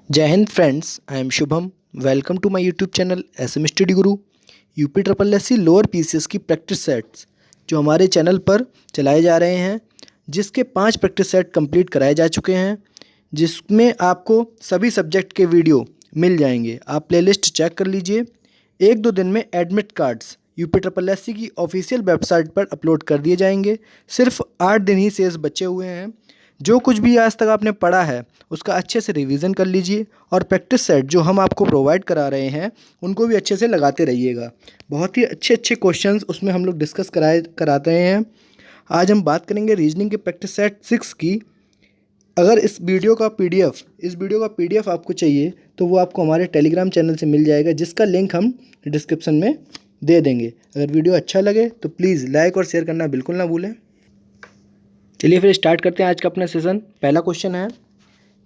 जय Hind friends, I am Shubham. Welcome to my YouTube channel SM study guru. UP triple SC lower PCS की practice sets जो हमारे channel पर चलाए जा रहे हैं, जिसके 5 प्रैक्टिस सेट कंप्लीट कराए जा चुके हैं, जिसमें आपको सभी सब्जेक्ट के वीडियो मिल जाएंगे। आप प्लेलिस्ट चेक कर लीजिए। 1-2 दिन में admit cards UP triple SC की ऑफिशियल वेबसाइट पर अपलोड कर दिए जाएंगे। सिर्फ 8 दिन ही शेष बचे हुए हैं। जो कुछ भी आज तक आपने पढ़ा है उसका अच्छे से रिवीजन कर लीजिए और प्रैक्टिस सेट जो हम आपको प्रोवाइड करा रहे हैं उनको भी अच्छे से लगाते रहिएगा। बहुत ही अच्छे अच्छे क्वेश्चंस उसमें हम लोग डिस्कस कराते हैं। आज हम बात करेंगे रीजनिंग के प्रैक्टिस सेट 6 की। अगर इस वीडियो का पीडीएफ आपको चाहिए तो वो आपको हमारे टेलीग्राम चैनल से मिल जाएगा, जिसका लिंक हम डिस्क्रिप्शन में दे देंगे। अगर वीडियो अच्छा लगे तो प्लीज़ लाइक और शेयर करना बिल्कुल ना भूलें। चलिए फिर स्टार्ट करते हैं आज का अपना सेशन। पहला क्वेश्चन है,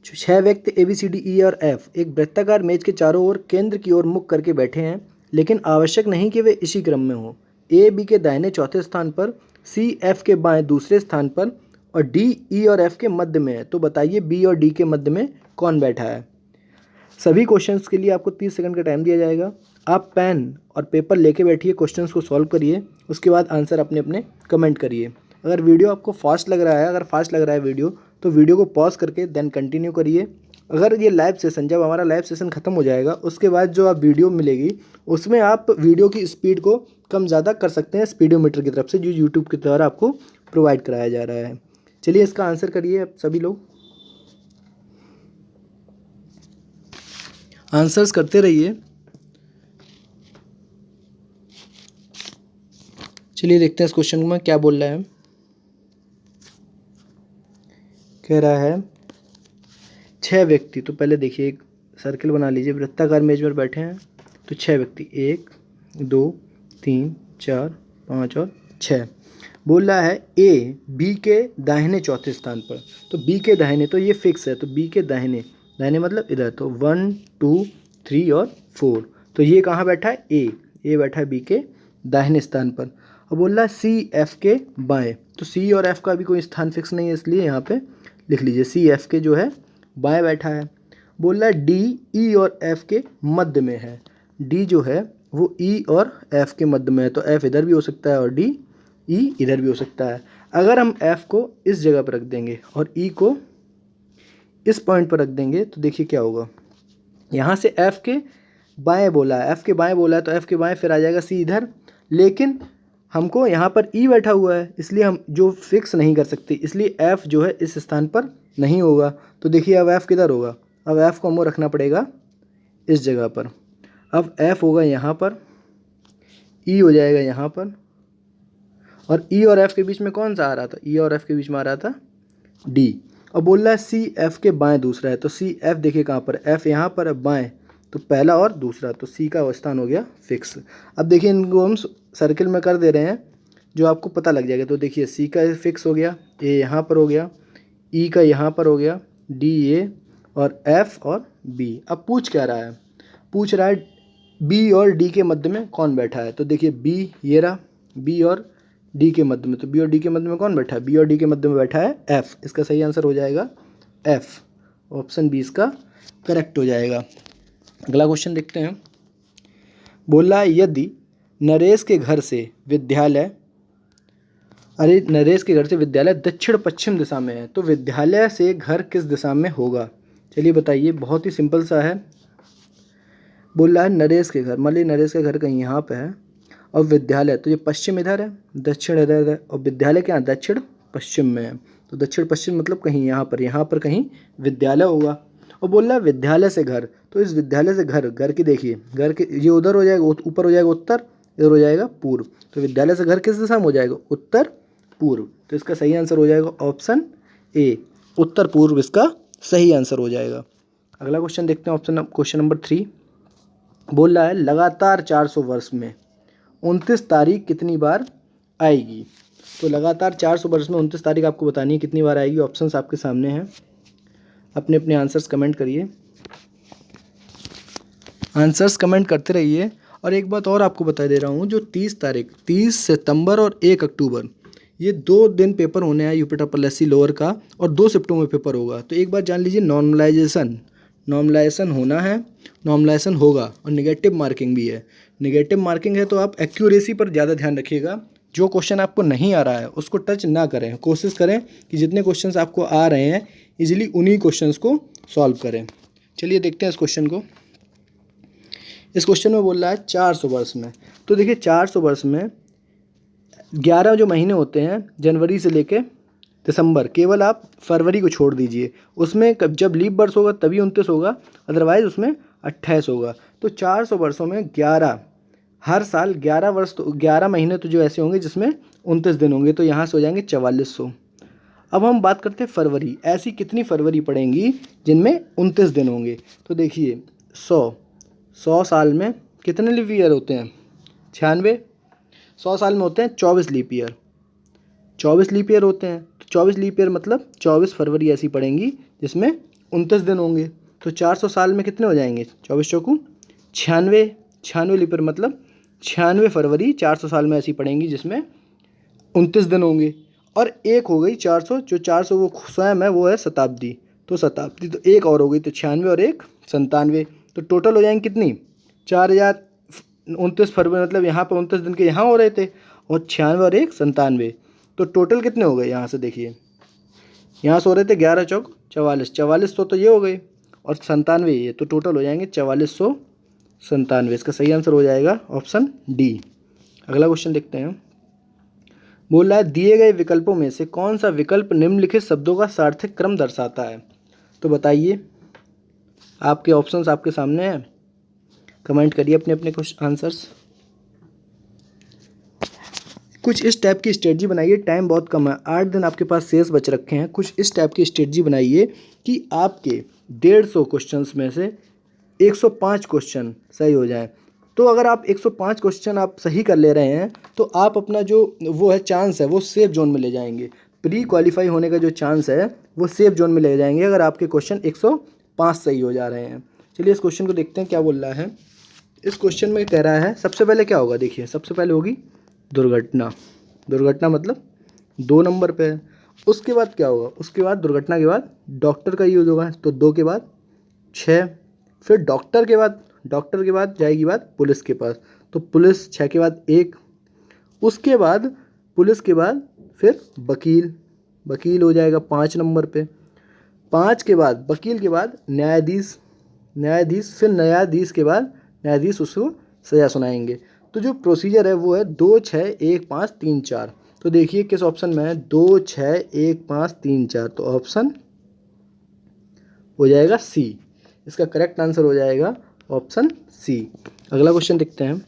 6 व्यक्ति ABCDE और F एक वृत्ताकार मेज के चारों ओर केंद्र की ओर मुख करके बैठे हैं, लेकिन आवश्यक नहीं कि वे इसी क्रम में हो। A B के दाहिने चौथे स्थान पर, C F के बाएं दूसरे स्थान पर और D E और F के मध्य में है। तो बताइए B और D के मध्य में कौन बैठा है। सभी क्वेश्चंस के लिए आपको 30 सेकंड का टाइम दिया जाएगा। आप पेन और पेपर लेके बैठिए, क्वेश्चंस को सॉल्व करिए, उसके बाद आंसर अपने अपने कमेंट करिए। अगर वीडियो आपको फास्ट लग रहा है वीडियो, तो वीडियो को पॉज करके देन कंटिन्यू करिए। अगर ये लाइव सेशन, जब हमारा लाइव सेशन ख़त्म हो जाएगा उसके बाद जो आप वीडियो मिलेगी उसमें आप वीडियो की स्पीड को कम ज़्यादा कर सकते हैं स्पीडोमीटर की तरफ से, जो यूट्यूब के द्वारा आपको प्रोवाइड कराया जा रहा है। चलिए इसका आंसर करिए आप सभी लोग, आंसर्स करते रहिए। चलिए देखते हैं इस क्वेश्चन में क्या बोल रहा है। कह रहा है 6 व्यक्ति, तो पहले देखिए एक सर्किल बना लीजिए। वृत्ताकार मेज पर बैठे हैं तो 6 व्यक्ति, 1 2 3 4 5 और 6। बोल रहा है A B के दाहिने चौथे स्थान पर। तो B के दाहिने तो ये फिक्स है, तो B के दाहिने, दाहिने मतलब इधर, तो 1 2 3 और 4। तो ये कहाँ बैठा है, A बैठा है B के दाहिने स्थान पर। और बोल रहा है C F के बाएं, तो C और F का भी कोई स्थान फिक्स नहीं है, इसलिए यहाँ पे लिख लीजिए C F के जो है बाएं बैठा है। बोल रहा है D E और F के मध्य में है। D जो है वो E और F के मध्य में है, तो F इधर भी हो सकता है और D E इधर भी हो सकता है। अगर हम F को इस जगह पर रख देंगे और E को इस पॉइंट पर रख देंगे तो देखिए क्या होगा। यहाँ से F के बाएं बोला है, F के बाएं बोला है, तो F के बाएं फिर आ जाएगा C इधर, लेकिन हमको यहाँ पर E बैठा हुआ है इसलिए हम जो फिक्स नहीं कर सकते, इसलिए F जो है इस स्थान पर नहीं होगा। तो देखिए अब F किधर होगा, अब F को हमको रखना पड़ेगा इस जगह पर। अब F होगा यहाँ पर, E हो जाएगा यहाँ पर, और E और F के बीच में कौन सा आ रहा था, E और F के बीच में आ रहा था D। और बोल रहा है C F के बाएं दूसरा है, तो C F देखिए कहाँ पर, F यहाँ पर है बाएं, तो पहला और दूसरा, तो C का स्थान हो गया फिक्स। अब देखिए इनको हम सर्किल में कर दे रहे हैं जो आपको पता लग जाएगा। तो देखिए C का फिक्स हो गया, A यहाँ पर हो गया, E का यहाँ पर हो गया, D A और F और B। अब पूछ क्या रहा है, पूछ रहा है B और D के मध्य में कौन बैठा है। तो देखिए B ये रहा, B और D के मध्य में, तो B और D के मध्य में कौन बैठा है, B और D के मध्य में बैठा है F। इसका सही आंसर हो जाएगा F, ऑप्शन बी इसका करेक्ट हो जाएगा। अगला क्वेश्चन देखते हैं। बोला है यदि नरेश के घर से विद्यालय दक्षिण पश्चिम दिशा में है, तो विद्यालय से घर किस दिशा में होगा। चलिए बताइए, बहुत ही सिंपल सा है। बोल रहा है नरेश के घर, मान लीजिए नरेश का घर कहीं यहाँ पे है और विद्यालय, तो ये पश्चिम इधर है, दक्षिण इधर है, और विद्यालय क्या है, दक्षिण पश्चिम में है। तो दक्षिण पश्चिम मतलब कहीं यहाँ पर कहीं विद्यालय होगा। और बोल रहा है विद्यालय से घर, तो इस विद्यालय से घर की देखिए, घर के ये उधर हो जाएगा, ऊपर हो जाएगा उत्तर, इधर हो जाएगा पूर्व। तो विद्यालय से घर किस दिशा में हो जाएगा, उत्तर पूर्व। तो इसका सही आंसर हो जाएगा ऑप्शन ए, उत्तर पूर्व इसका सही आंसर हो जाएगा। अगला क्वेश्चन देखते हैं, क्वेश्चन नंबर 3। बोल रहा है लगातार 400 वर्ष में 29 तारीख कितनी बार आएगी। तो लगातार 400 वर्ष में 29 तारीख आपको बतानी है कितनी बार आएगी। ऑप्शंस आपके सामने हैं, अपने अपने आंसर्स कमेंट करिए, आंसर्स कमेंट करते रहिए। और एक बात और आपको बता दे रहा हूँ, जो 30 सितंबर और 1 अक्टूबर ये 2 दिन पेपर होने हैं यूपी ट्रिपल एससी लोअर का, और 2 सितंबर में पेपर होगा। तो एक बार जान लीजिए, नॉर्मलाइजेशन होना है, नॉर्मलाइजेशन होगा और नेगेटिव मार्किंग भी है। नेगेटिव मार्किंग है तो आप एक्यूरेसी पर ज़्यादा ध्यान रखिएगा। जो क्वेश्चन आपको नहीं आ रहा है उसको टच ना करें, कोशिश करें कि जितने क्वेश्चंस आपको आ रहे हैं इजीली उन्हीं क्वेश्चंस को सॉल्व करें। चलिए देखते हैं इस क्वेश्चन को। इस क्वेश्चन में बोल रहा है 400 वर्ष में। तो देखिए 400 वर्ष में 11 जो महीने होते हैं जनवरी से लेके दिसंबर, केवल आप फरवरी को छोड़ दीजिए, उसमें जब लीप वर्ष होगा तभी 29 होगा, अदरवाइज उसमें 28 होगा। तो 400 वर्षों में 11, हर साल 11 वर्ष, तो 11 महीने तो जो ऐसे होंगे जिसमें 29 दिन होंगे, तो यहाँ से हो जाएंगे 4400। अब हम बात करते हैं फरवरी, ऐसी कितनी फरवरी पड़ेंगी जिनमें 29 दिन होंगे। तो देखिए 100 साल में कितने लीप ईयर होते हैं? 96। 100 साल में होते हैं 24 लीप ईयर, 24 लीप ईयर होते हैं। तो 24 लीप ईयर मतलब 24 फरवरी ऐसी पड़ेंगी जिसमें 29 दिन होंगे। तो 400 साल में कितने हो जाएंगे? 24 चौकू 96, 96 लीप ईयर मतलब 96 फरवरी 400 साल में ऐसी पड़ेंगी जिसमें 29 दिन होंगे। और एक हो गई 400, जो 400 वो स्वयं है वो है शताब्दी, तो शताब्दी तो एक और हो गई, तो 96 और एक 97, तो टोटल हो जाएंगे कितनी? 4029 फरवरी, मतलब यहाँ पर 29 दिन के यहाँ हो रहे थे, और 96 और एक 97, तो टोटल कितने हो गए? यहाँ से देखिए, यहाँ से हो रहे थे 11 चौक 44, 4400 तो ये हो गए, और 97 ये, तो टोटल हो जाएंगे 4497। इसका सही आंसर हो जाएगा ऑप्शन डी। अगला क्वेश्चन देखते हैं। बोल रहा है दिए गए विकल्पों में से कौन सा विकल्प निम्नलिखित शब्दों का सार्थक क्रम दर्शाता है? तो बताइए, आपके ऑप्शंस आपके सामने हैं, कमेंट करिए अपने अपने कुछ आंसर्स। कुछ इस टाइप की स्ट्रेटजी बनाइए, टाइम बहुत कम है, 8 दिन आपके पास शेष बच रखे हैं। कुछ इस टाइप की स्ट्रेटजी बनाइए कि आपके 150 क्वेश्चंस में से 105 क्वेश्चन सही हो जाएं। तो अगर आप 105 क्वेश्चन आप सही कर ले रहे हैं तो आप अपना जो वो है चांस है वो सेफ जोन में ले जाएंगे। प्री क्वालिफाई होने का जो चांस है वो सेफ जोन में ले जाएंगे अगर आपके क्वेश्चन 105 सही हो जा रहे हैं। चलिए इस क्वेश्चन को देखते हैं क्या बोल रहा है। इस क्वेश्चन में कह रहा है सबसे पहले क्या होगा, देखिए सबसे पहले होगी दुर्घटना। दुर्घटना मतलब 2 नंबर पे है। उसके बाद क्या होगा, उसके बाद दुर्घटना के बाद डॉक्टर का यूज होगा, तो 2 के बाद 6, फिर डॉक्टर के बाद जाएगी बात पुलिस के पास, तो पुलिस 6 के बाद 1, उसके बाद पुलिस के बाद फिर वकील हो जाएगा 5 नंबर पे, 5 के बाद वकील के बाद न्यायाधीश, फिर न्यायाधीश के बाद न्यायाधीश उसको सजा सुनाएंगे। तो जो प्रोसीजर है वो है 2 6 1 5 3 4। तो देखिए किस ऑप्शन में है, 2 6 1 5 3 4, तो ऑप्शन हो जाएगा सी। इसका करेक्ट आंसर हो जाएगा ऑप्शन सी। अगला क्वेश्चन देखते हैं।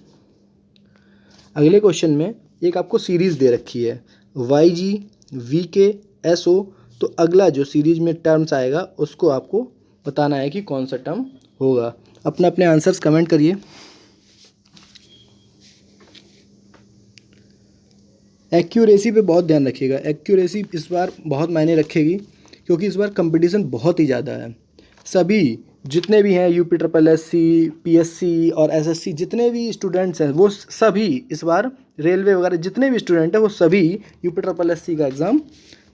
अगले क्वेश्चन में एक आपको सीरीज दे रखी है YG VK SO, तो अगला जो सीरीज में टर्म्स आएगा उसको आपको बताना है कि कौन सा टर्म होगा। अपने अपने आंसर्स कमेंट करिए। एक्यूरेसी पे बहुत ध्यान रखिएगा, एक्यूरेसी इस बार बहुत मायने रखेगी क्योंकि इस बार कंपटीशन बहुत ही ज़्यादा है। सभी जितने भी हैं UPSSC PSC और SSC जितने भी स्टूडेंट्स हैं वो सभी इस बार रेलवे वगैरह जितने भी स्टूडेंट हैं वो सभी UPSSC का एग्ज़ाम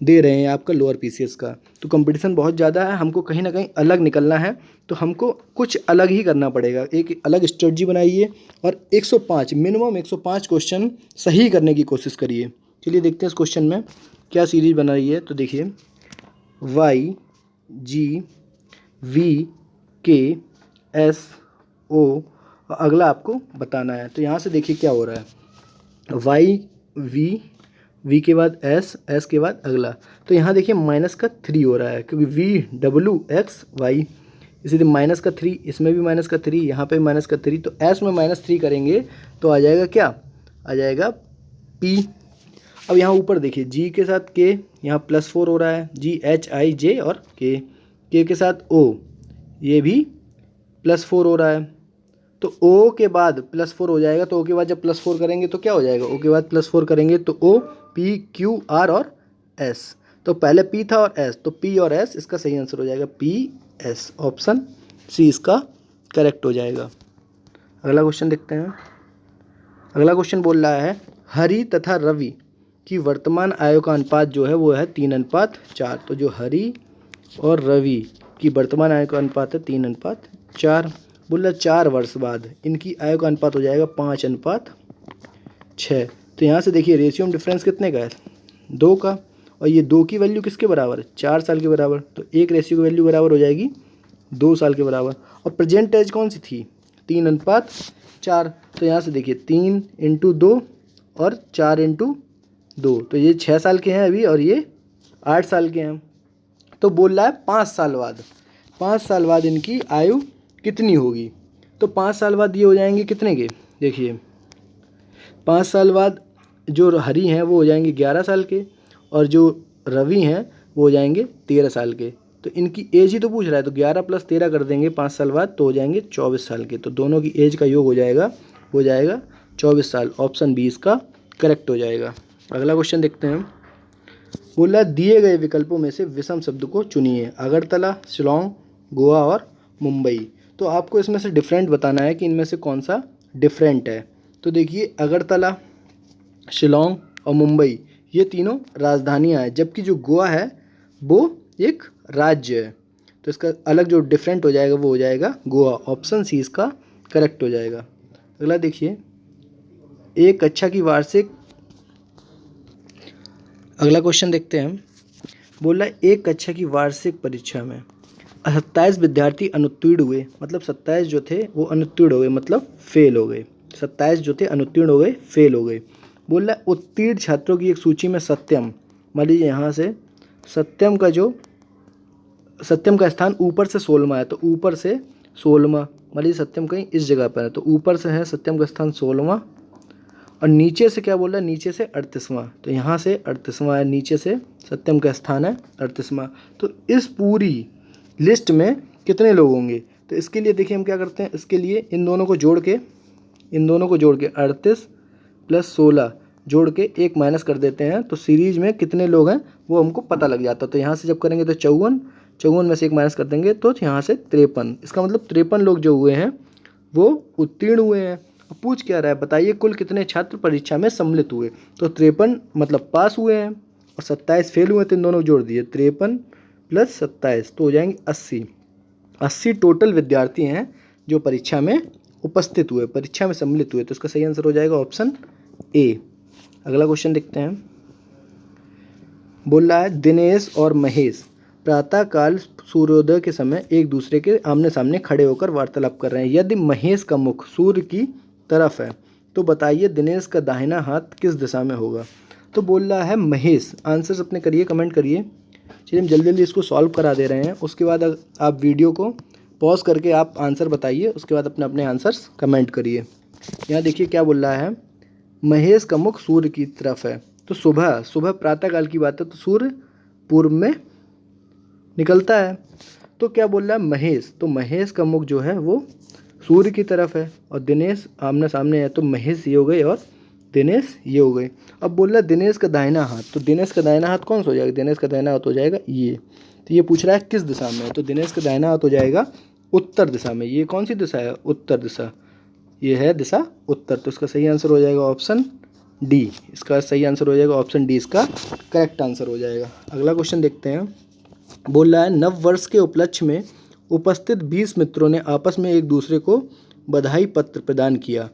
दे रहे हैं आपका लोअर PCS का। तो कंपटीशन बहुत ज़्यादा है, हमको कहीं ना कहीं अलग निकलना है, तो हमको कुछ अलग ही करना पड़ेगा। एक अलग स्ट्रेटजी बनाइए और 105 मिनिमम 105 क्वेश्चन सही करने की कोशिश करिए। चलिए देखते हैं इस क्वेश्चन में क्या सीरीज बनाई है। तो देखिए YG VK SO, अगला आपको बताना है। तो यहाँ से देखिए क्या हो रहा है, V के बाद S के बाद अगला, तो यहाँ देखिए -3 हो रहा है क्योंकि VWXY, इसीलिए -3, इसमें भी -3, यहाँ पे भी -3, तो S में -3 करेंगे तो आ जाएगा क्या, आ जाएगा P। अब यहाँ ऊपर देखिए G के साथ K, यहाँ +4 हो रहा है, GHIJ और K के साथ O, ये भी +4 हो रहा है, तो O के बाद +4 हो जाएगा। तो O के बाद जब +4 करेंगे तो क्या हो जाएगा, O के बाद +4 करेंगे तो O P Q R और S, तो पहले P था और S, तो P और S इसका सही आंसर हो जाएगा PS, ऑप्शन सी इसका करेक्ट हो जाएगा। अगला क्वेश्चन देखते हैं। अगला क्वेश्चन बोल रहा है हरि तथा रवि की वर्तमान आयु का अनुपात जो है वो है 3:4। तो जो हरि और रवि कि वर्तमान आय का अनुपात है 3:4। बोल रहा 4 वर्ष बाद इनकी आय का अनुपात हो जाएगा 5:6। तो यहाँ से देखिए रेशियो में डिफरेंस कितने का है, 2 का, और ये 2 की वैल्यू किसके बराबर है, 4 साल के बराबर। तो एक रेशियो की वैल्यू बराबर हो जाएगी 2 साल के बराबर। और प्रेजेंट एज कौन सी थी, 3:4। तो यहाँ से देखिए 3 × 2 और 4 × 2, तो ये 6 साल के हैं अभी और ये 8 साल के हैं। तो बोल रहा है 5 साल बाद, 5 साल बाद इनकी आयु कितनी होगी। तो 5 साल बाद ये हो जाएंगे कितने के, देखिए 5 साल बाद जो हरी हैं वो हो जाएंगे 11 साल के, और जो रवि हैं वो हो जाएंगे 13 साल के। तो इनकी एज ही तो पूछ रहा है, तो 11 + 13 कर देंगे 5 साल बाद, तो हो जाएंगे 24 साल के। तो दोनों की एज का योग हो जाएगा 24 साल। ऑप्शन 20 का करेक्ट हो जाएगा। अगला क्वेश्चन देखते हैं। बोला दिए गए विकल्पों में से विषम शब्द को चुनिए, अगरतला, शिलोंग, गोवा और मुंबई। तो आपको इसमें से डिफरेंट बताना है कि इनमें से कौन सा डिफरेंट है। तो देखिए अगरतला, शिलोंग और मुंबई ये तीनों राजधानियां हैं, जबकि जो गोवा है वो एक राज्य है। तो इसका अलग जो डिफरेंट हो जाएगा वो हो जाएगा गोवा। ऑप्शन सी इसका करेक्ट हो जाएगा। अगला देखिए एक कक्षा की वार्षिक, अगला क्वेश्चन देखते हैं। बोला एक कक्षा की वार्षिक परीक्षा में 27 विद्यार्थी अनुत्तीर्ण हुए, मतलब 27 जो थे वो अनुत्तीर्ण हो गए, मतलब फेल हो गए। 27 जो थे अनुत्तीर्ण हो गए, फेल हो गए। बोल रहा है उत्तीर्ण छात्रों की एक सूची में सत्यम, मान लीजिए यहाँ से सत्यम का स्थान ऊपर से 16वां है, तो ऊपर से 16वां, मान लीजिए सत्यम कहीं इस जगह पर है, तो ऊपर से है सत्यम का स्थान 16वां, और नीचे से क्या बोल रहा है, नीचे से 38वां। तो यहाँ से 38वां है, नीचे से सत्यम का स्थान है 38वां। तो इस पूरी लिस्ट में कितने लोग होंगे। तो इसके लिए देखिए हम क्या करते हैं, इसके लिए इन दोनों को जोड़ के 38 + 16 जोड़ के 1 माइनस कर देते हैं, तो सीरीज में कितने लोग हैं वो हमको पता लग जाता है। तो यहाँ से जब करेंगे तो 54 में से 1 माइनस कर देंगे तो यहाँ से 53। इसका मतलब 53 लोग जो हुए हैं वो उत्तीर्ण हुए हैं। अब पूछ क्या रहा है, बताइए कुल कितने छात्र परीक्षा में सम्मिलित हुए। तो 53 मतलब पास हुए हैं, और 27 फेल हुए, तो इन दोनों को जोड़ दिए, 53 + 27 तो हो जाएंगे 80 टोटल विद्यार्थी हैं जो परीक्षा में उपस्थित हुए, परीक्षा में सम्मिलित हुए। तो इसका सही आंसर हो जाएगा ऑप्शन ए। अगला क्वेश्चन देखते हैं। बोल रहा है दिनेश और महेश प्रातःकाल सूर्योदय के समय एक दूसरे के आमने सामने खड़े होकर वार्तालाप कर रहे हैं। यदि महेश का मुख सूर्य की तरफ है तो बताइए दिनेश का दाहिना हाथ किस दिशा में होगा। तो बोल रहा है महेश, आंसर्स अपने करिए, कमेंट करिए। चलिए हम जल्दी जल्दी इसको सॉल्व करा दे रहे हैं, उसके बाद आप वीडियो को पॉज करके आप आंसर बताइए, उसके बाद अपने अपने आंसर्स कमेंट करिए। यहाँ देखिए क्या बोल रहा है, महेश का मुख सूर्य की तरफ है, तो सुबह प्रातःकाल की बात है, तो सूर्य पूर्व में निकलता है। तो क्या बोल रहा है महेश, तो महेश का मुख जो है वो सूर्य की तरफ है, और दिनेश आमने सामने है, तो महेश ये हो गए और दिनेश ये हो गए। अब बोल रहा है दिनेश का दाहिना हाथ, तो दिनेश का दाहिना हाथ कौन सा हो जाएगा, दिनेश का दाहिना हाथ हो जाएगा ये। तो ये पूछ रहा है किस दिशा में है, तो दिनेश का दाहिना हाथ हो जाएगा उत्तर दिशा में। ये कौन सी दिशा है, उत्तर दिशा, ये है दिशा उत्तर। तो इसका सही आंसर हो जाएगा ऑप्शन डी। इसका सही आंसर हो जाएगा ऑप्शन डी, इसका करेक्ट आंसर हो जाएगा। अगला क्वेश्चन देखते हैं। बोल रहा है नव वर्ष के उपलक्ष्य में उपस्थित 20 मित्रों ने आपस में एक दूसरे को बधाई पत्र प्रदान किया,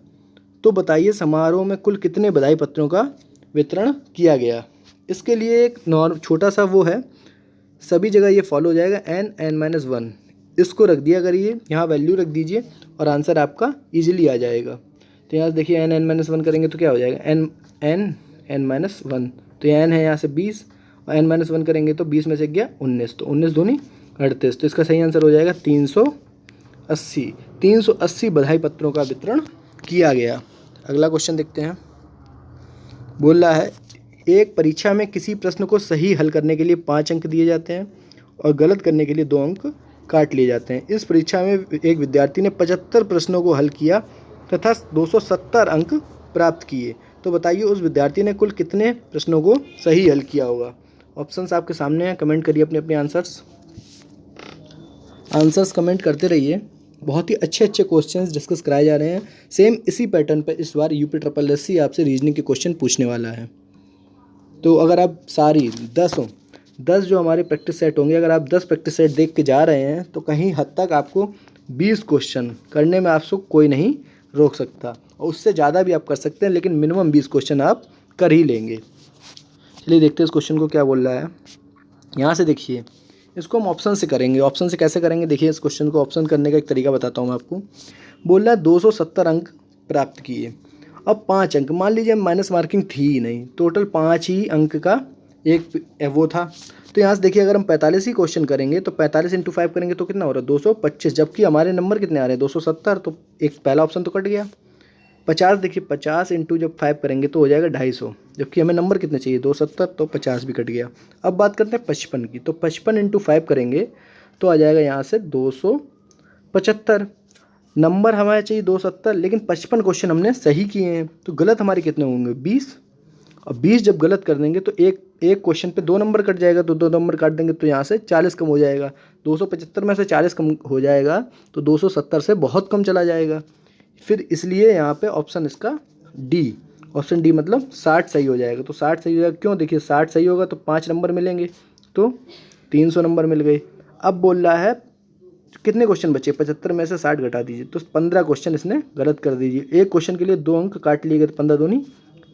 तो बताइए समारोह में कुल कितने बधाई पत्रों का वितरण किया गया। इसके लिए एक छोटा सा वो है, सभी जगह ये फॉलो हो जाएगा, n(n-1) इसको रख दिया करिए, यहाँ वैल्यू रख दीजिए और आंसर आपका इजीली आ जाएगा। तो यहाँ देखिए n(n-1) करेंगे तो क्या हो जाएगा, n(n-1), तो ये n है यहाँ से 20 और n-1 करेंगे तो 20 में से गया 19, तो 19 दूनी 38। तो इसका सही आंसर हो जाएगा 380 बधाई पत्रों का वितरण किया गया। अगला क्वेश्चन देखते हैं। बोल रहा है एक परीक्षा में किसी प्रश्न को सही हल करने के लिए 5 अंक दिए जाते हैं और गलत करने के लिए 2 अंक काट लिए जाते हैं। इस परीक्षा में एक विद्यार्थी ने 75 प्रश्नों को हल किया तथा 270 अंक प्राप्त किए, तो बताइए उस विद्यार्थी ने कुल कितने प्रश्नों को सही हल किया होगा। ऑप्शंस आपके सामने हैं, कमेंट करिए अपने अपने आंसर्स कमेंट करते रहिए। बहुत ही अच्छे क्वेश्चंस डिस्कस कराए जा रहे हैं। सेम इसी पैटर्न पर इस बार UPSSC आपसे रीजनिंग के क्वेश्चन पूछने वाला है। तो अगर आप सारी 10 10 जो हमारे प्रैक्टिस सेट होंगे, अगर आप 10 प्रैक्टिस सेट देख के जा रहे हैं तो कहीं हद तक आपको 20 क्वेश्चन करने में आपको कोई नहीं रोक सकता, और उससे ज़्यादा भी आप कर सकते हैं, लेकिन मिनिमम 20 क्वेश्चन आप कर ही लेंगे। चलिए देखते हैं इस क्वेश्चन को क्या बोल रहा है। यहाँ से देखिए, इसको हम ऑप्शन से करेंगे। ऑप्शन से कैसे करेंगे, देखिए इस क्वेश्चन को ऑप्शन करने का एक तरीका बताता हूँ मैं आपको। बोल रहा है 270 अंक प्राप्त किए। अब 5 अंक, मान लीजिए माइनस मार्किंग थी ही नहीं, टोटल 5 ही अंक का एक वो था। तो यहाँ से देखिए, अगर हम 45 ही क्वेश्चन करेंगे तो 45 × 5 करेंगे तो कितना हो रहा है 225, जबकि हमारे नंबर कितने आ रहे हैं 270, तो एक पहला ऑप्शन तो कट गया। 50 देखिए, 50 × जब 5 करेंगे तो हो जाएगा 250, जबकि हमें नंबर कितने चाहिए 270, तो 50 भी कट गया। अब बात करते हैं 55 की, तो 55 × 5 करेंगे तो आ जाएगा यहाँ से 275। नंबर हमारे चाहिए 270, लेकिन 55 क्वेश्चन हमने सही किए हैं, तो गलत हमारे कितने होंगे 20। और 20 जब गलत कर देंगे तो एक क्वेश्चन पे 2 नंबर कट जाएगा, तो 2 नंबर काट देंगे तो यहाँ से 40 कम हो जाएगा। 275 में से 40 कम हो जाएगा तो 270 से बहुत कम चला जाएगा। फिर इसलिए यहाँ पे ऑप्शन इसका डी, ऑप्शन डी मतलब 60 सही हो जाएगा। तो 60 सही हो जाएगा, क्यों, देखिए 60 सही होगा तो 5 नंबर मिलेंगे, तो 300 नंबर मिल गए। अब बोल रहा है कितने क्वेश्चन बचे, 75 में से 60 घटा दीजिए, तो 15 क्वेश्चन इसने गलत कर दीजिए। एक क्वेश्चन के लिए 2 अंक काट लिए गए, तो 15 दूनी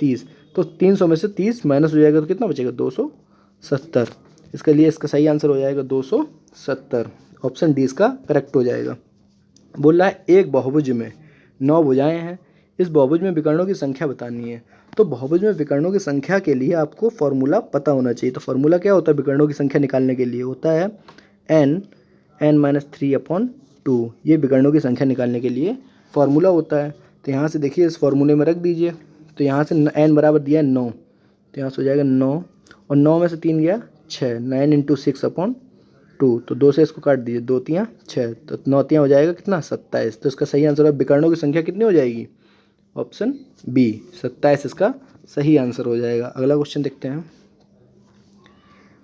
30, तो 300 में से 30 माइनस हो जाएगा तो कितना बचेगा 270। इसके लिए इसका सही आंसर हो जाएगा 270। ऑप्शन डी इसका करेक्ट हो जाएगा। बोल रहा है एक बहुभुज में 9 भुजाएं हैं, इस बहुभुज में विकर्णों की संख्या बतानी है। तो बहुभुज में विकर्णों की संख्या के लिए आपको फॉर्मूला पता होना चाहिए। तो फॉर्मूला क्या होता है विकर्णों की संख्या निकालने के लिए, होता है n-3/2। ये विकर्णों की संख्या निकालने के लिए फॉर्मूला होता है। तो यहाँ से देखिए इस फॉर्मूले में रख दीजिए, तो यहाँ से n बराबर दिया है 9, तो यहाँ से हो जाएगा 9, और 9 में से 3 गया 6, 9 × 6/2, तो 2 से इसको काट दीजिए, 2 3 6, तो 9 3 हो जाएगा कितना 27। तो इसका सही आंसर है विकर्णों की संख्या कितनी हो जाएगी, ऑप्शन बी 27 इसका सही आंसर हो जाएगा। अगला क्वेश्चन देखते हैं।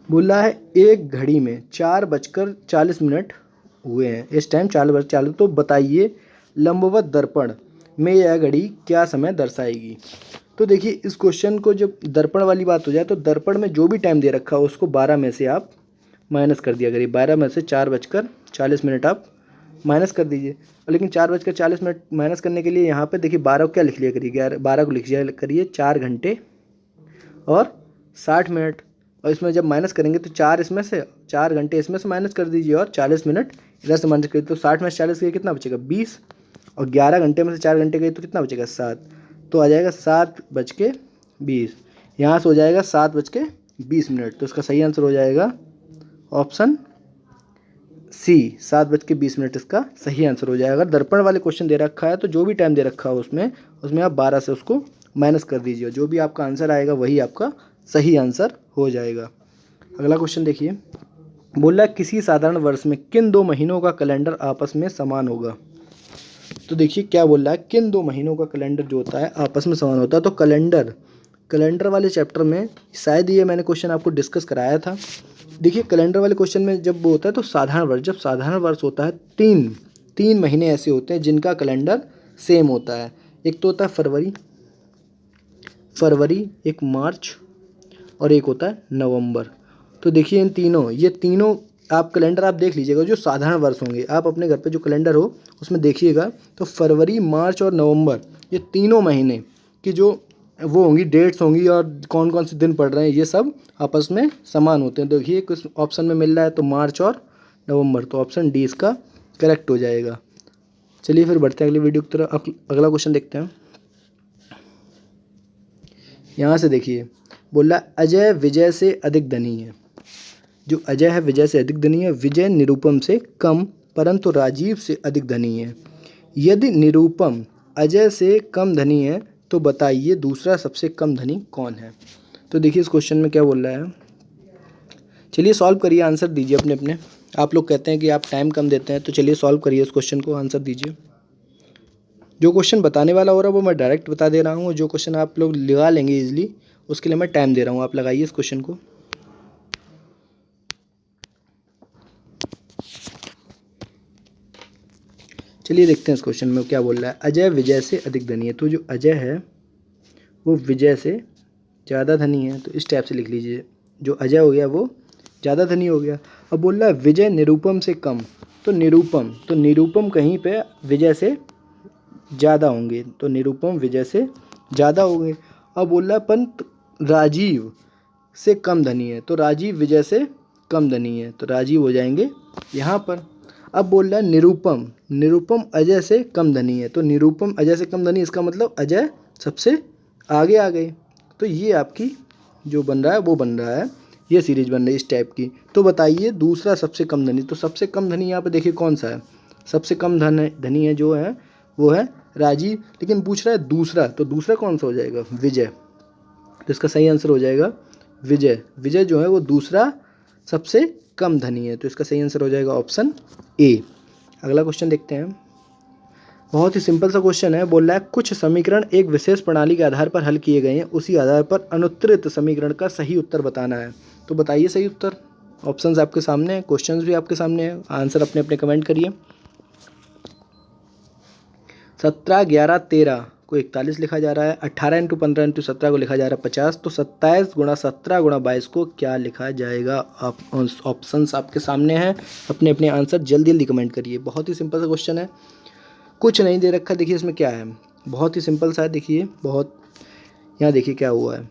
बोला है एक घड़ी में 4:40 हुए हैं, इस टाइम 4:40, तो बताइए लंबवत दर्पण में यह घड़ी क्या समय दर्शाएगी। तो देखिए इस क्वेश्चन को जब दर्पण वाली बात हो जाए तो दर्पण में जो भी टाइम दे रखा हो उसको 12 में से आप माइनस कर दिया करिए। 12 में से 4:40 आप माइनस कर दीजिए। लेकिन 4:40 माइनस करने के लिए यहाँ पे देखिए 12 को क्या लिख लिया करिए, 12 को लिख लिया करिए 4 घंटे और 60 मिनट। और इसमें जब माइनस करेंगे तो 4 घंटे इसमें से माइनस कर दीजिए और 40 मिनट इधर से माइनस करिए, तो 60 में से 40 गए कितना बचेगा 20, और 11 घंटे में से 4 घंटे गए तो कितना बचेगा 7, तो आ जाएगा 7:20। यहाँ से हो जाएगा 7:20। तो इसका सही आंसर हो जाएगा ऑप्शन सी 7:20 इसका सही आंसर हो जाएगा। अगर दर्पण वाले क्वेश्चन दे रखा है तो जो भी टाइम दे रखा है उसमें आप 12 से उसको माइनस कर दीजिए, जो भी आपका आंसर आएगा वही आपका सही आंसर हो जाएगा। अगला क्वेश्चन देखिए, बोला किसी साधारण वर्ष में किन 2 महीनों का कैलेंडर आपस में समान होगा। तो देखिए क्या बोल रहा है, किन 2 महीनों का कैलेंडर जो होता है आपस में समान होता है। तो कैलेंडर वाले चैप्टर में शायद ये मैंने क्वेश्चन आपको डिस्कस कराया था। देखिए कैलेंडर वाले क्वेश्चन में जब वो होता है तो जब साधारण वर्ष होता है 3 महीने ऐसे होते हैं जिनका कैलेंडर सेम होता है। एक तो होता है फरवरी, एक मार्च और एक होता है नवंबर। तो देखिए ये तीनों आप कैलेंडर आप देख लीजिएगा जो साधारण वर्ष होंगे, आप अपने घर पे जो कैलेंडर हो उसमें देखिएगा तो फरवरी, मार्च और नवंबर ये तीनों महीने की जो वो होंगी डेट्स होंगी और कौन कौन से दिन पड़ रहे हैं ये सब आपस में समान होते हैं। देखिए कुछ ऑप्शन में मिल रहा है तो मार्च और नवंबर, तो ऑप्शन डी इसका करेक्ट हो जाएगा। चलिए फिर बढ़ते हैं अगली वीडियो की तरफ। अगला क्वेश्चन देखते हैं। यहाँ से देखिए बोला अजय विजय से अधिक धनी है। जो अजय है विजय से अधिक धनी है, विजय निरुपम से कम परंतु राजीव से अधिक धनी है। यदि निरुपम अजय से कम धनी है तो बताइए दूसरा सबसे कम धनी कौन है। तो देखिए इस क्वेश्चन में क्या बोल रहा है, चलिए सॉल्व करिए, आंसर दीजिए अपने। आप लोग कहते हैं कि आप टाइम कम देते हैं, तो चलिए सॉल्व करिए इस क्वेश्चन को, आंसर दीजिए। जो क्वेश्चन बताने वाला हो रहा है वो मैं डायरेक्ट बता दे रहा हूँ, जो क्वेश्चन आप लोग लगा लेंगे इजीली उसके लिए मैं टाइम दे रहा हूँ। आप लगाइए इस क्वेश्चन को। चलिए देखते हैं इस क्वेश्चन में क्या बोल रहा है। अजय विजय से अधिक धनी है, तो जो अजय है वो विजय से ज़्यादा धनी है, तो इस टाइप से लिख लीजिए। जो अजय हो गया वो ज़्यादा धनी हो गया। अब बोल रहा है विजय निरुपम से कम, तो निरुपम कहीं पे विजय से ज़्यादा होंगे, तो निरुपम विजय से ज़्यादा होंगे। अब बोल रहा है पंत राजीव से कम धनी है, तो राजीव विजय से कम धनी है, तो राजीव हो जाएंगे यहाँ पर। अब बोल रहा है निरुपम अजय से कम धनी है, तो निरुपम अजय से कम धनी, इसका मतलब अजय सबसे आगे आ गए। तो ये आपकी जो बन रहा है वो बन रहा है, ये सीरीज बन रही है इस टाइप की। तो बताइए दूसरा सबसे कम धनी, तो सबसे कम धनी यहाँ पे देखिए कौन सा है, सबसे कम धनी है जो है वो है राजीव, लेकिन पूछ रहा है दूसरा, तो दूसरा कौन सा हो जाएगा, विजय। तो इसका सही आंसर हो जाएगा विजय। विजय जो है वो दूसरा सबसे कम धनी है, तो इसका सही आंसर हो जाएगा ऑप्शन ए। अगला क्वेश्चन देखते हैं। बहुत ही सिंपल सा क्वेश्चन है, बोल रहा है कुछ समीकरण एक विशेष प्रणाली के आधार पर हल किए गए हैं, उसी आधार पर अनुत्तरित समीकरण का सही उत्तर बताना है। तो बताइए सही उत्तर। ऑप्शंस आपके सामने हैं, क्वेश्चंस भी आपके सामने हैं, आंसर अपने अपने कमेंट करिए। 17, 11, 13 को 41 लिखा जा रहा है, 18 इंटू 15 इंटू 17 को लिखा जा रहा है 50, तो 27 गुणा 17 गुणा 22 को क्या लिखा जाएगा। ऑप्शंस आपके सामने हैं, अपने अपने आंसर जल्दी जल्दी कमेंट करिए। बहुत ही सिंपल सा क्वेश्चन है, कुछ नहीं दे रखा, देखिए इसमें क्या है, बहुत ही सिंपल सा है। देखिए बहुत, यहाँ देखिए क्या हुआ है,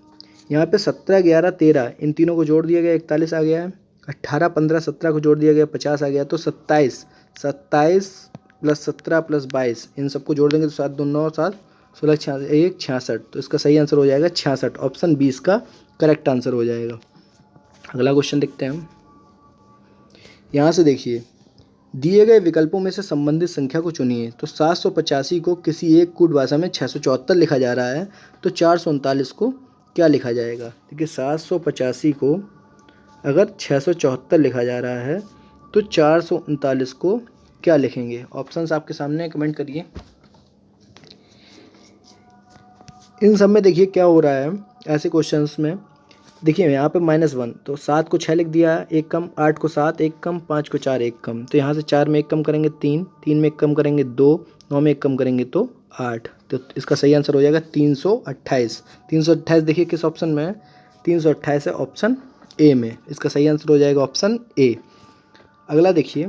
यहाँ पे 17, 11, 13 इन तीनों को जोड़ दिया गया 41 आ गया है, 18, 15, 17 को जोड़ दिया गया 50 आ गया, तो 27 प्लस 17 प्लस 22 इन सबको जोड़ देंगे तो 7 2 9 7 16 1 66, तो इसका सही आंसर हो जाएगा 66। ऑप्शन 20 का करेक्ट आंसर हो जाएगा। अगला क्वेश्चन देखते हैं हम। यहाँ से देखिए दिए गए विकल्पों में से संबंधित संख्या को चुनिए, तो 785 को किसी एक कूट भाषा में 674 लिखा जा रहा है, तो 439 को क्या लिखा जाएगा। देखिए 785 को अगर 674 लिखा जा रहा है तो 439 को क्या लिखेंगे। ऑप्शंस आपके सामने, कमेंट करिए। इन सब में देखिए क्या हो रहा है, ऐसे क्वेश्चंस में देखिए यहाँ पे -1, तो 7 को 6 लिख दिया, एक कम, 8 को 7 एक कम, 5 को 4 एक कम, तो यहाँ से 4 में एक कम करेंगे 3, 3 में एक कम करेंगे 2, 9 में एक कम करेंगे तो 8, तो इसका सही आंसर हो जाएगा 328। 328 देखिए किस ऑप्शन में है, 328 है ऑप्शन ए में, इसका सही आंसर हो जाएगा ऑप्शन ए। अगला देखिए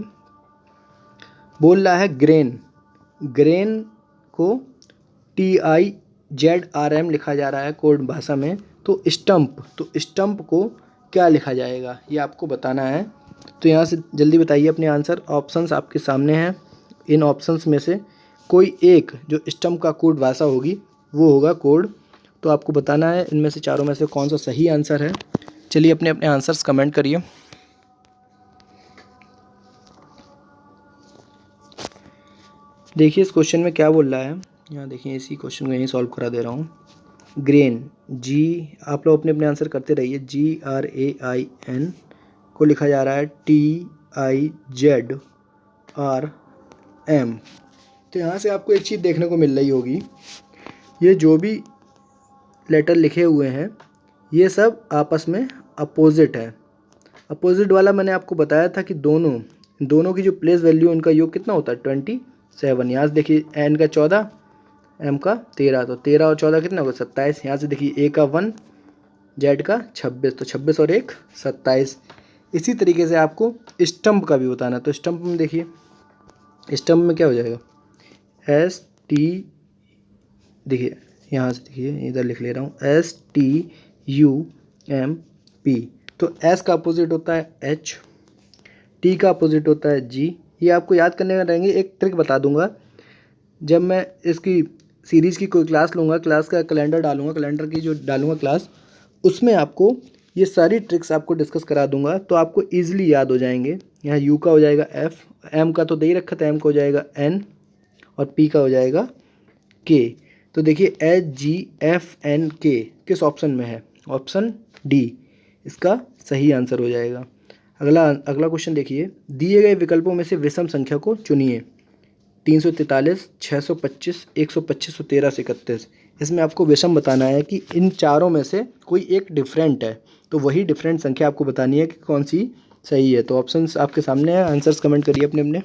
बोल रहा है ग्रेन को TIZRM लिखा जा रहा है कोड भाषा में, तो स्टंप को क्या लिखा जाएगा, ये आपको बताना है। तो यहाँ से जल्दी बताइए अपने आंसर, ऑप्शंस आपके सामने हैं। इन ऑप्शंस में से कोई एक जो स्टंप का कोड भाषा होगी वो होगा कोड, तो आपको बताना है इनमें से चारों में से कौन सा सही आंसर है। चलिए अपने अपने आंसर्स कमेंट करिए। देखिए इस क्वेश्चन में क्या बोल रहा है, यहाँ देखिए इसी क्वेश्चन को यहीं सॉल्व करा दे रहा हूँ। ग्रेन जी, आप लोग अपने अपने आंसर करते रहिए। GRAIN को लिखा जा रहा है TIZRM। तो यहाँ से आपको एक चीज़ देखने को मिल रही होगी, ये जो भी लेटर लिखे हुए हैं ये सब आपस में अपोजिट है। अपोजिट वाला मैंने आपको बताया था कि दोनों की जो प्लेस वैल्यू उनका योग कितना होता है 27। यहाँ से देखिए एन का 14, एम का 13, तो 13 और 14 कितना होगा 27। यहाँ से देखिए ए का 1, जेड का 26, तो 26 और 1 27। इसी तरीके से आपको स्टंप का भी बताना, तो स्टंप में देखिए, स्टंप में क्या हो जाएगा ST, देखिए यहाँ से देखिए इधर लिख ले रहा हूँ STUMP, तो S का अपोजिट होता है H, T का अपोजिट होता है G। ये आपको याद करने में रहेंगे। एक ट्रिक बता दूंगा, जब मैं इसकी सीरीज़ की कोई क्लास लूँगा, क्लास का कैलेंडर डालूंगा, कैलेंडर की जो डालूंगा क्लास, उसमें आपको ये सारी ट्रिक्स आपको डिस्कस करा दूंगा, तो आपको ईजिली याद हो जाएंगे। यहाँ U का हो जाएगा F, M का तो दे ही रखा था, M का हो जाएगा N और P का हो जाएगा K। तो देखिए HGFNK किस ऑप्शन में है, ऑप्शन डी इसका सही आंसर हो जाएगा। अगला क्वेश्चन देखिए, दिए गए विकल्पों में से विषम संख्या को चुनिए। 343, 625, 125 और 13 से 31। इसमें आपको विषम बताना है कि इन चारों में से कोई एक डिफरेंट है, तो वही डिफरेंट संख्या आपको बतानी है कि कौन सी सही है। तो ऑप्शंस आपके सामने है, आंसर्स कमेंट करिए अपने अपने।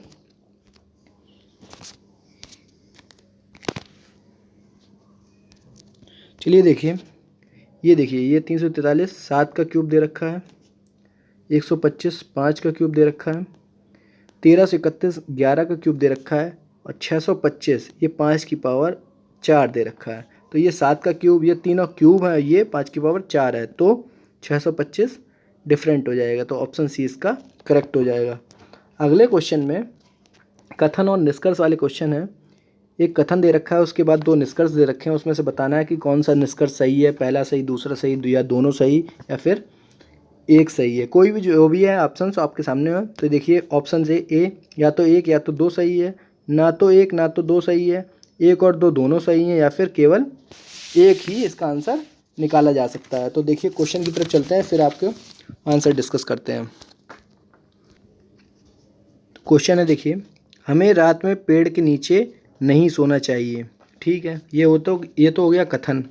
चलिए देखिए, ये 343 7 का क्यूब दे रखा है, 125 5 का क्यूब दे रखा है, 13 से 31 11 का क्यूब दे रखा है, और 625 ये 5 की पावर 4 दे रखा है। तो ये 7 का क्यूब, ये तीनों क्यूब है, ये 5 की पावर 4 है, तो 625 डिफरेंट हो जाएगा। तो ऑप्शन सी इसका करेक्ट हो जाएगा। अगले क्वेश्चन में कथन और निष्कर्ष वाले क्वेश्चन है। एक कथन दे रखा है, उसके बाद 2 निष्कर्ष दे रखे हैं, उसमें से बताना है कि कौन सा निष्कर्ष सही है, पहला सही, दूसरा सही, या दोनों सही, या फिर एक सही है। कोई भी जो भी है ऑप्शन आपके सामने है। तो देखिए ऑप्शन ए, या तो एक या तो दो सही है, ना तो एक ना तो दो सही है, एक और दो दोनों सही हैं, या फिर केवल एक ही इसका आंसर निकाला जा सकता है। तो देखिए क्वेश्चन की तरफ चलते हैं, फिर आपके आंसर डिस्कस करते हैं। क्वेश्चन है, देखिए, हमें रात में पेड़ के नीचे नहीं सोना चाहिए। ठीक है, ये तो हो गया कथन।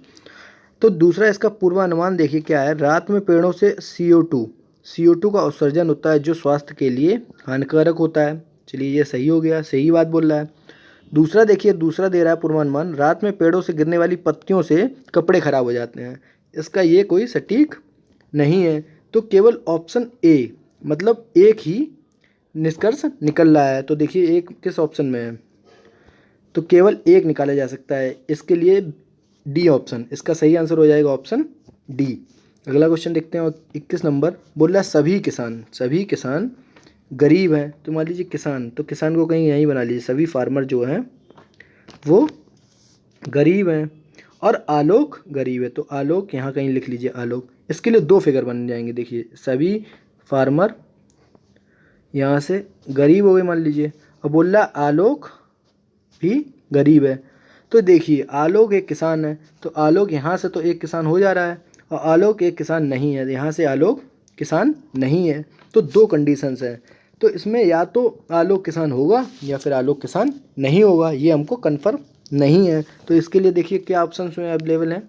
तो दूसरा इसका पूर्वानुमान देखिए क्या है। रात में पेड़ों से CO2 का उत्सर्जन होता है, जो स्वास्थ्य के लिए हानिकारक होता है। चलिए ये सही हो गया, सही बात बोल रहा है। दूसरा देखिए, दूसरा दे रहा है पूर्वानुमान, रात में पेड़ों से गिरने वाली पत्तियों से कपड़े खराब हो जाते हैं। इसका ये कोई सटीक नहीं है। तो केवल ऑप्शन ए, मतलब एक ही निष्कर्ष निकल रहा है। तो देखिए एक किस ऑप्शन में है, तो केवल एक निकाला जा सकता है। इसके लिए डी ऑप्शन इसका सही आंसर हो जाएगा, ऑप्शन डी। अगला क्वेश्चन देखते हैं, 21 नंबर। बोल रहा है सभी किसान गरीब हैं। तो मान लीजिए किसान, तो किसान को कहीं यहीं बना लीजिए, सभी फार्मर जो हैं वो गरीब हैं, और आलोक गरीब है। तो आलोक यहाँ कहीं लिख लीजिए, आलोक। इसके लिए 2 फिगर बन जाएंगे। देखिए सभी फार्मर यहाँ से गरीब हो गए मान लीजिए, और बोल रहा आलोक भी गरीब है। तो देखिए आलोक एक किसान है, तो आलोक यहाँ से तो एक किसान हो जा रहा है, और आलोक एक किसान नहीं है, यहाँ से आलोक किसान नहीं है। तो 2 कंडीशंस हैं। तो इसमें या तो आलोक किसान होगा या फिर आलोक किसान नहीं होगा, ये हमको कन्फर्म नहीं है। तो इसके लिए देखिए क्या ऑप्शन में अवेलेबल हैं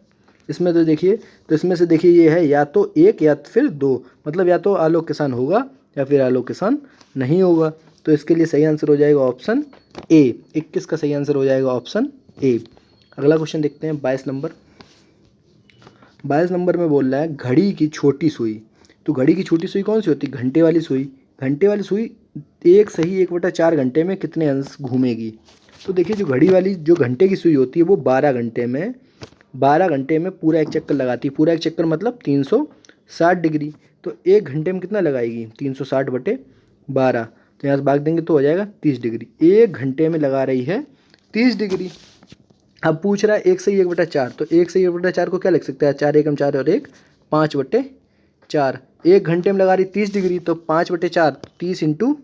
इसमें। तो देखिए, तो इसमें से देखिए ये है या तो एक या फिर 2, मतलब या तो आलोक किसान होगा या फिर आलोक किसान नहीं होगा। तो इसके लिए सही आंसर हो जाएगा ऑप्शन ए। 21 का सही आंसर हो जाएगा ऑप्शन ए। अगला क्वेश्चन देखते हैं, 22 नंबर। 22 नंबर में बोल रहा है घड़ी की छोटी सुई। तो घड़ी की छोटी सुई कौन सी होती है? घंटे वाली सुई। घंटे वाली सुई एक सही 1/4 घंटे में कितने अंश घूमेगी? तो देखिए जो घड़ी वाली जो घंटे की सुई होती है वो 12 घंटे में पूरा एक चक्कर लगाती है। पूरा एक चक्कर मतलब 360 डिग्री। तो एक घंटे में कितना लगाएगी? 360/12। तो यहाँ से भाग देंगे तो हो जाएगा 30 डिग्री। एक घंटे में लगा रही है 30 डिग्री। अब पूछ रहा है 1 सही 1/4। तो 1 सही 1/4 को क्या लिख सकते हैं? 4 एकम 4 और 1 5/4। एक घंटे में लगा रही 30 डिग्री, तो 5/4 30 इंटू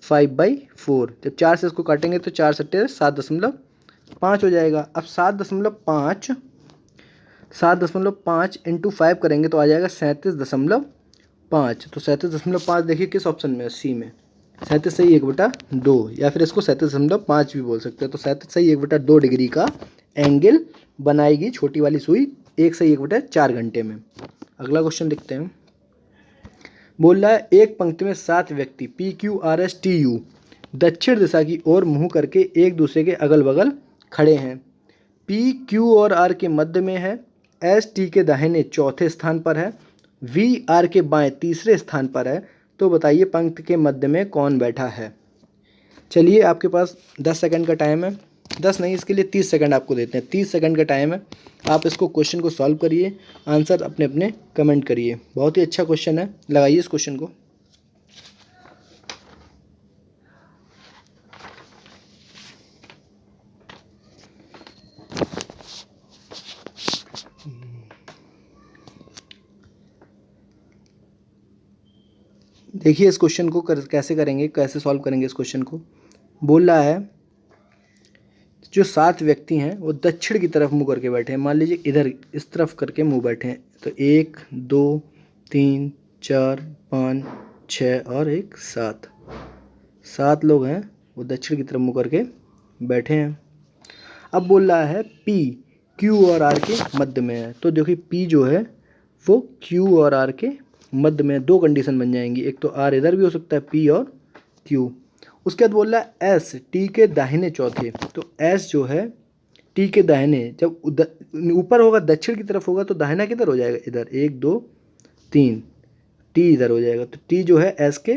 5/4। जब 4 से इसको काटेंगे तो 4 सट्टे 7.5 हो जाएगा। अब 7.5 इंटू 5 करेंगे तो आ जाएगा 37.5। तो 37.5 देखिए किस ऑप्शन में है? सी में। 37 सही 1/2, या फिर इसको 37.5 भी बोल सकते हैं। तो 37 सही 1/2 डिग्री का एंगल बनाएगी छोटी वाली सुई 1 सही 1/4 घंटे में। अगला क्वेश्चन देखते हैं। बोल रहा है एक पंक्ति में 7 व्यक्ति PQRSTU दक्षिण दिशा की ओर मुंह करके एक दूसरे के अगल बगल खड़े हैं। P Q और R के मध्य में है, S T के दाहिने चौथे स्थान पर है, V R के बाएं तीसरे स्थान पर है। तो बताइए पंक्ति के मध्य में कौन बैठा है? चलिए आपके पास 10 सेकंड का टाइम है। 10 नहीं, इसके लिए 30 सेकंड आपको देते हैं। 30 सेकंड का टाइम है। आप इसको क्वेश्चन को सॉल्व करिए, आंसर अपने अपने कमेंट करिए। बहुत ही अच्छा क्वेश्चन है, लगाइए इस क्वेश्चन को। देखिए इस क्वेश्चन को कैसे करेंगे, कैसे सॉल्व करेंगे इस क्वेश्चन को। बोल रहा है जो 7 व्यक्ति हैं वो दक्षिण की तरफ मुंह करके बैठे हैं। मान लीजिए इधर इस तरफ करके मुंह बैठे हैं। तो 1 2 3 4 5 6 और 1 7 लोग हैं वो दक्षिण की तरफ मुंह करके बैठे हैं। अब बोल रहा है P Q और R के मध्य में है। तो देखिए P जो है वो Q और R के मध्य में। 2 कंडीशन बन जाएंगी, एक तो R इधर भी हो सकता है P और Q। उसके बाद बोल रहा है S T के दाहिने चौथे। तो S जो है T के दाहिने, जब ऊपर होगा दक्षिण की तरफ होगा तो दाहिना किधर हो जाएगा? इधर। 1 2 3 टी इधर हो जाएगा। तो टी जो है एस के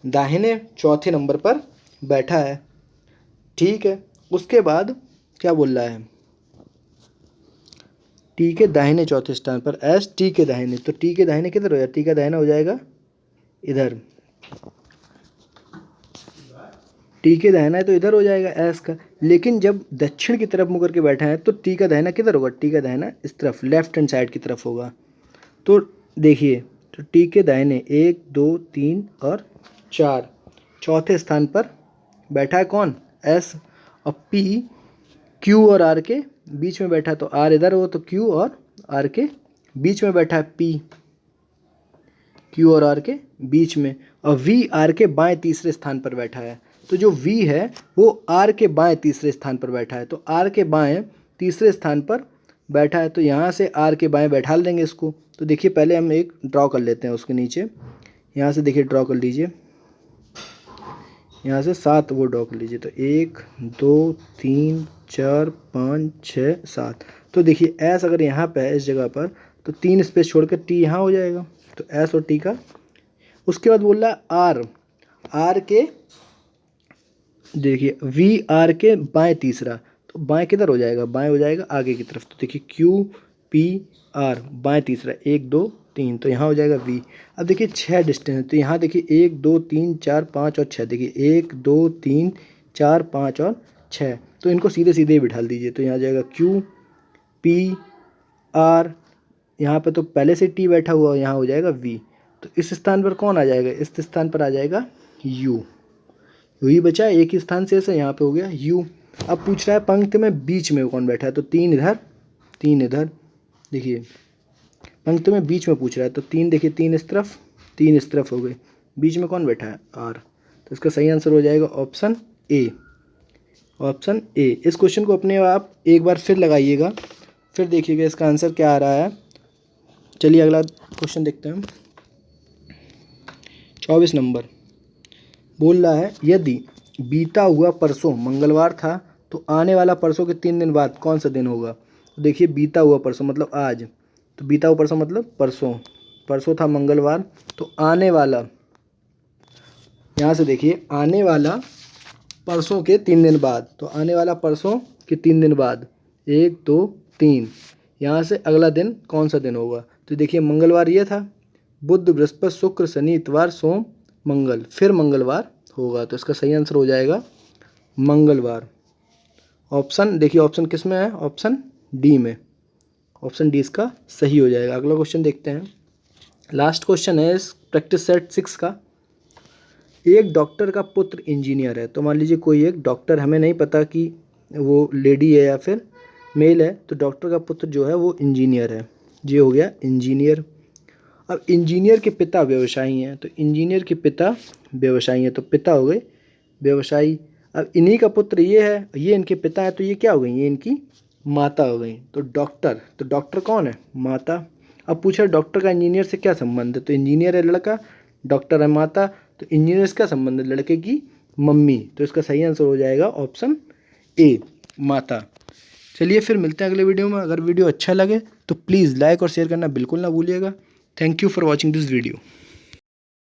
दाहिने चौथे नंबर पर बैठा है, ठीक है। उसके बाद क्या बोल रहा है, टी के दाहिने चौथे स्थान पर एस टी के दाहिने, तो टी के दाहिने किधर हो जाएगा, टी का दाहिना हो जाएगा इधर, टी के दाहिना है तो इधर हो जाएगा एस का। लेकिन जब दक्षिण की तरफ मुड़ करके बैठा है तो टी का दाहिना किधर होगा, टी का दाहिना इस तरफ लेफ्ट हैंड साइड की तरफ होगा। तो देखिए, तो टी के दाहिने 1 2 3 और 4 चौथे स्थान पर बैठा है कौन, एस। और पी क्यू और आर के बीच में बैठा है, तो आर इधर हो तो क्यू और आर के बीच में बैठा है पी, क्यू और आर के बीच में। और वी आर के बाएं तीसरे स्थान पर बैठा है। तो जो वी है वो आर के बाएं तीसरे स्थान पर बैठा है, तो आर के बाएं तीसरे स्थान पर बैठा है, तो यहाँ से आर के बाएं बैठा देंगे इसको। तो देखिए पहले हम एक ड्रॉ कर लेते हैं उसके नीचे, यहाँ से देखिए ड्रॉ कर लीजिए, यहाँ से 7 वो ड्रॉ कर लीजिए। तो 1 2 3 4 5 6 7। तो देखिए एस अगर यहाँ पे है इस जगह पर, तो 3 स्पेस छोड़कर टी यहाँ हो जाएगा, तो एस और टी का। उसके बाद बोल रहा है आर, आर के देखिए वी आर के बाएं तीसरा, तो बाएं किधर हो जाएगा, बाएं हो जाएगा आगे की तरफ। तो देखिए क्यू पी आर बाएं तीसरा 1 2 3, तो यहाँ हो जाएगा वी। अब देखिए 6 डिस्टेंस है, तो यहाँ देखिए 1 2 3 4 5 और 6, देखिए 1 2 3 4 5 और 6, तो इनको सीधे सीधे ही बिठा दीजिए। तो यहाँ जाएगा क्यू पी आर, यहाँ पे तो पहले से टी बैठा हुआ, यहाँ हो जाएगा वी। तो इस स्थान पर कौन आ जाएगा, इस स्थान पर आ जाएगा यू, वही बचा एक ही स्थान से ऐसे यहाँ पे हो गया यू। अब पूछ रहा है पंक्ति में बीच में कौन बैठा है, तो 3 इधर 3 इधर, देखिए पंक्ति में बीच में पूछ रहा है, तो 3 देखिए 3 इस तरफ 3 इस तरफ हो गए, बीच में कौन बैठा है आर। तो इसका सही आंसर हो जाएगा ऑप्शन ए, ऑप्शन ए। इस क्वेश्चन को अपने आप एक बार फिर लगाइएगा, फिर देखिएगा इसका आंसर क्या आ रहा है। चलिए अगला क्वेश्चन देखते हैं। 24 नंबर बोल रहा है, यदि बीता हुआ परसों मंगलवार था तो आने वाला परसों के 3 दिन बाद कौन सा दिन होगा। तो देखिए बीता हुआ परसों मतलब आज, तो बीता हुआ परसों मतलब परसों, परसों था मंगलवार, तो आने वाला, यहाँ से देखिए आने वाला परसों के 3 दिन बाद, तो आने वाला परसों के 3 दिन बाद 1 2 3, यहाँ से अगला दिन कौन सा दिन होगा। तो देखिए मंगलवार ये था, बुध बृहस्पति शुक्र शनि इतवार सोम मंगल, फिर मंगलवार होगा, तो इसका सही आंसर हो जाएगा मंगलवार। ऑप्शन देखिए ऑप्शन किस में है, ऑप्शन डी में, ऑप्शन डी इसका सही हो जाएगा। अगला क्वेश्चन देखते हैं, लास्ट क्वेश्चन है इस प्रैक्टिस सेट 6 का। एक डॉक्टर का पुत्र इंजीनियर है, तो मान लीजिए कोई एक डॉक्टर, हमें नहीं पता कि वो लेडी है या फिर मेल है, तो डॉक्टर का पुत्र जो है वो इंजीनियर है, ये हो गया इंजीनियर। अब इंजीनियर के पिता व्यवसायी हैं, तो इंजीनियर के पिता व्यवसायी हैं, तो पिता हो गए व्यवसायी। अब इन्हीं का पुत्र ये है, ये इनके पिता है, तो ये क्या हो गई, ये इनकी माता हो गई। तो डॉक्टर कौन है, माता। अब पूछा डॉक्टर का इंजीनियर से क्या संबंध है, तो इंजीनियर है लड़का, डॉक्टर है माता, तो इंजीनियर से क्या संबंध है, लड़के की मम्मी। तो इसका सही आंसर हो जाएगा ऑप्शन ए, माता। चलिए फिर मिलते हैं अगले वीडियो में। अगर वीडियो अच्छा लगे तो प्लीज़ लाइक और शेयर करना बिल्कुल ना भूलिएगा। Thank you for watching this video.